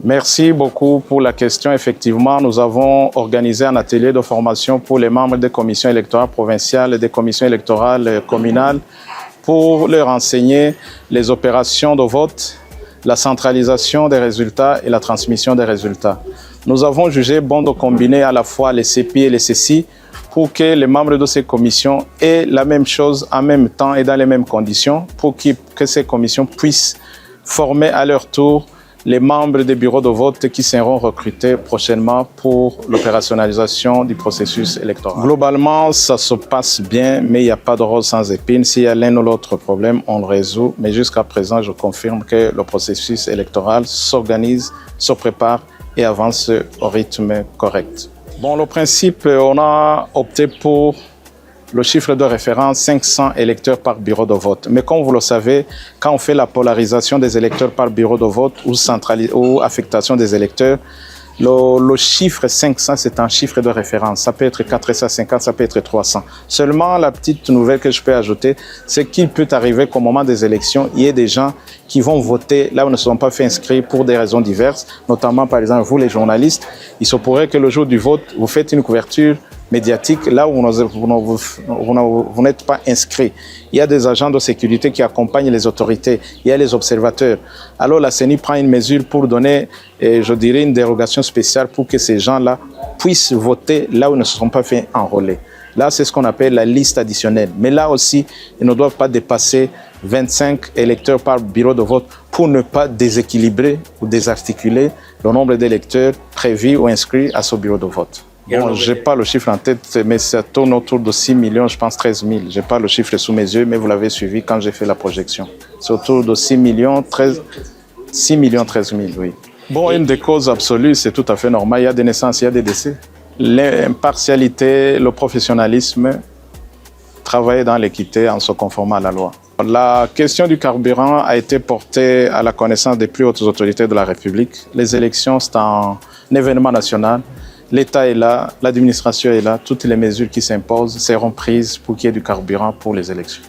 Merci beaucoup pour la question. Effectivement, nous avons organisé un atelier de formation pour les membres des commissions électorales provinciales et des commissions électorales communales pour leur enseigner les opérations de vote, la centralisation des résultats et la transmission des résultats. Nous avons jugé bon de combiner à la fois les CPI et les CECI pour que les membres de ces commissions aient la même chose en même temps et dans les mêmes conditions pour que ces commissions puissent former à leur tour les membres des bureaux de vote qui seront recrutés prochainement pour l'opérationnalisation du processus électoral. Globalement, ça se passe bien, mais il n'y a pas de rose sans épines. S'il y a l'un ou l'autre problème, on le résout. Mais jusqu'à présent, je confirme que le processus électoral s'organise, se prépare et avance au rythme correct. Bon, le principe, on a opté pour le chiffre de référence 500 électeurs par bureau de vote. Mais comme vous le savez, quand on fait la polarisation des électeurs par bureau de vote ou affectation des électeurs, le chiffre 500, c'est un chiffre de référence. Ça peut être 450, ça peut être 300. Seulement, la petite nouvelle que je peux ajouter, c'est qu'il peut arriver qu'au moment des élections, il y ait des gens qui vont voter là où ils ne sont pas fait inscrits pour des raisons diverses, notamment, par exemple, vous les journalistes. Il se pourrait que le jour du vote, vous faites une couverture médiatique là où vous n'êtes pas inscrit. Il y a des agents de sécurité qui accompagnent les autorités, il y a les observateurs. Alors la CENI prend une mesure pour donner, je dirais, une dérogation spéciale pour que ces gens-là puissent voter là où ils ne se sont pas fait enrôler. Là, c'est ce qu'on appelle la liste additionnelle. Mais là aussi, ils ne doivent pas dépasser 25 électeurs par bureau de vote pour ne pas déséquilibrer ou désarticuler le nombre d'électeurs prévus ou inscrits à ce bureau de vote. Bon, je n'ai pas le chiffre en tête, mais ça tourne autour de 6 millions, je pense 13 000. Je n'ai pas le chiffre sous mes yeux, mais vous l'avez suivi quand j'ai fait la projection. C'est autour de 6 millions 13 000, oui. Bon, une des causes absolues, c'est tout à fait normal. Il y a des naissances, il y a des décès. L'impartialité, le professionnalisme, travailler dans l'équité en se conformant à la loi. La question du carburant a été portée à la connaissance des plus hautes autorités de la République. Les élections, c'est un événement national. L'État est là, l'administration est là, toutes les mesures qui s'imposent seront prises pour qu'il y ait du carburant pour les élections.